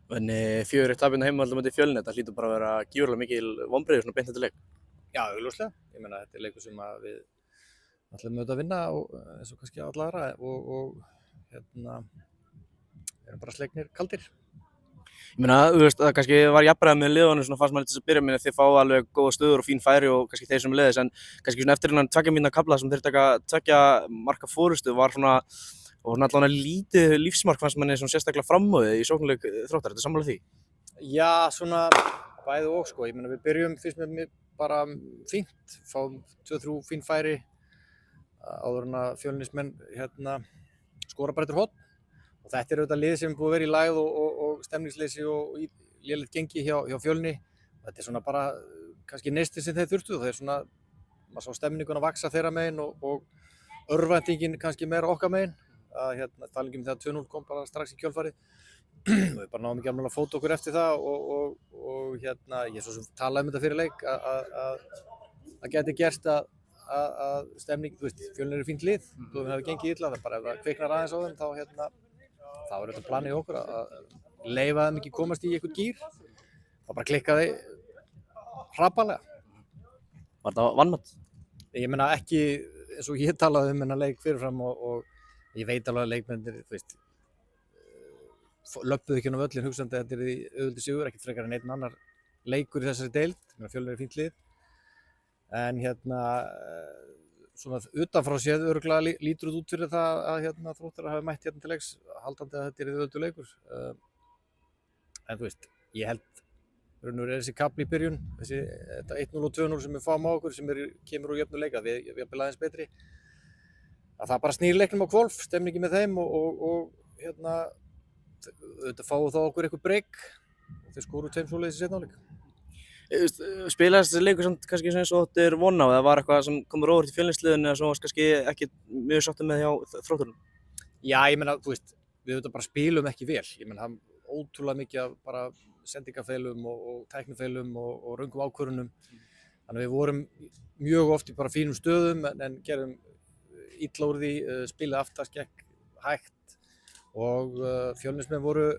En 4-1 tapinn á heimavelli á móti Fjölni, þetta hlýtur bara að vera gífurlega mikil vonbrigði svona beint eftir leik. Já, augljóslega. Ég meina þetta leikur sem að við ætlum auðvitað að vinna og eins og kannski alla aðra og erum bara slegnir kaldir. Ég meina, þú veist, það kannski var jafnræði með liðunum svona fannst maður til þess að byrja með þið fá alveg góða stöður og fín færi og kannski þeir sem leiðis en kannski svona eftir innan 2 mínútna kafla sem þeir taka 2 marka fórustu var svona og svona allavega lítið lífsmark fannst manni svona sérstaklega framöðið í sóknarleik Þróttar, þetta sammála því? Já, svona bæði og sko, ég meina við byrjum fyrst með bara fínt, fáum 2-3 fín færi áður en að Fjölnismenn skora bara eftir horn. Og þetta er auðvitað lið sem er búið að vera í lægð og stemningsleysi og lélegt gengi hjá Fjölni. Þetta er svona bara kannski neisti sem þeir þurftu og þeir svona, maður sá stemninguna vaksa þeirra megin og örvæntingin kannski meira okkar megin. Tala ekki þegar 2-0 kom bara strax í kjölfarið. Við bara náðum ekki alveg að fóta okkur eftir það og ég svo sem talaði þetta fyrir leik að geti gerst að stemning, þú veist, Fjölnir er fínt lið, þú hefur gengið illa, það bara ef það kviknar aðeins á þeim þá er þetta planið okkur að leyfa þeim ekki komast í einhvern gír og bara klikkaði hrapalega. Var þetta vanmat? Ég meina ekki eins og ég talaði þennan leik fyrirfram og ég veit alveg að leikmennir, þú veist, löbbuðu ekki á völlin hugsandi að þetta er í auðvöldu sigur, ekkert frekar en einn annar leikur í þessari deild, Fjölnir er fínt lið. En svona utanfrá séð örugglega lítur út fyrir það að Þróttarar hafi mætt til leiks haldandi að þetta er auðvöldu leikur. En þú veist, ég held raunverulega er þessi kafli í byrjun, þetta 1-0 og 2-0 sem við fáum á okkur sem kemur úr jöfnu leika, við jafnvel aðeins betri. Að það bara snýr leiknum á hvolf, stemningi með þeim og auðvitað fáum þá okkur eitthvað breyk og þeir skoru 2 svoleiðis í seinni hálfleik. Spilaðist þessi leikur samt kannski eins og þetta er von á eða var eitthvað sem komur óvart í Fjölnisliðinu eða svo varst kannski ekki mjög sáttur með hjá Þrótturum? Já, ég meina, þú veist, við auðvitað bara spilum ekki vel. Ég meina, það er ótrúlega mikið af bara sendingafeilum og tæknifeilum og röngum ákvörðunum. Þannig að við vorum mjög oft í bara fínum stöðum en gerðum illa úr því, spilið aftast gekk hægt og Fjölnismenn voru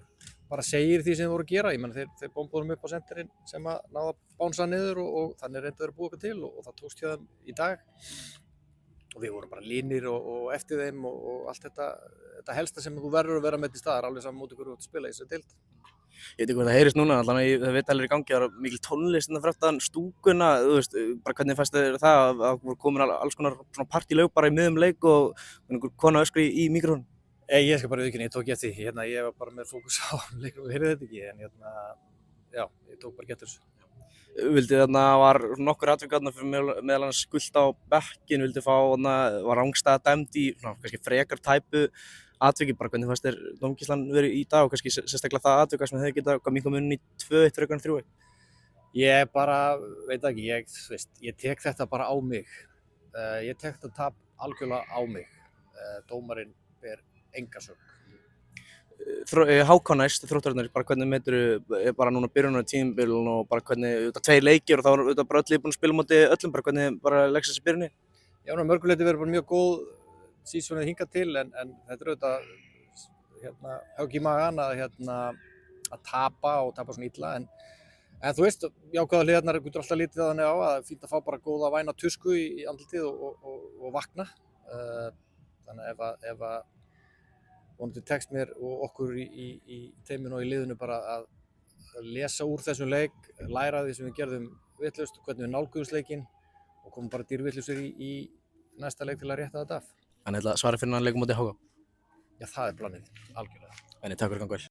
bara segir því sem þeir voru að gera. Ég meina þeir bombuðum upp á senterinn sem að náða að bánsa niður og þannig reyndu þeir að búa okkur til og það tókst hjá þeim í dag. Og við vorum bara línir og eftir þeim og allt þetta helsta sem þú verður að vera með til staðar alveg saman móti hverju þú ert að spila í þessari deild. Ég veit ekki hvað það heyrist núna, allavega það veit alveg í gangi, það var mikil tónlist fyrir aftan stúkuna, þú veist, bara hvernig fannst þér það að voru komin alls konar svona partílaug bara í miðjum leik og einhver kona öskri í mikrofónum? Ég skal bara viðurkenna, ég tók ekki eftir því, ég var bara með fókus á leiknum og heyrði þetta ekki, en já, ég tók bara ekki eftir þessu. Vildi var nokkur atvik fyrir meðal annars Gult á bekkinn, vildi fá, var rangstæða dæmd í kannski frekar tæpu atviki, bara hvernig fannst þér dómgæslan verið í dag og kannski sérstaklega það atvika sem hefði getað minnka munin í 2-1 frekar en 3-1? Ég bara, veit ekki, ég tek þetta bara á mig. Ég tek þetta tap algjörlega á mig. Dómarinn ber enga sök. HK næst, Þróttararnir, bara hvernig meturðu bara núna byrjunar tímabil og bara hvernig, 2 leikir og þá er bara öll búin að spila móti öllum, bara hvernig bara leggst þessi byrjunni? Já, mörguleiti verið bara mjög góð sísonið hingað til en þetta er auðvitað högg í magan að tapa og tapa svona illa en þú veist, jákvæðu hliðarnar getur alltaf litið þannig á að fínt að fá bara góða væna tusku í andlitið og vakna. Þannig ef að vonandi tekst mér og okkur í teiminu og í liðinu bara að lesa úr þessum leik, læra því sem við gerðum vitlaust, hvernig við nálguðumst leikinn og komum bara dýrvitlausir í næsta leik til að rétta þetta af. Þannig að svara fyrir hann leikum móti HK? Já, það er planið, algjörlega. Takk fyrir ganga vel.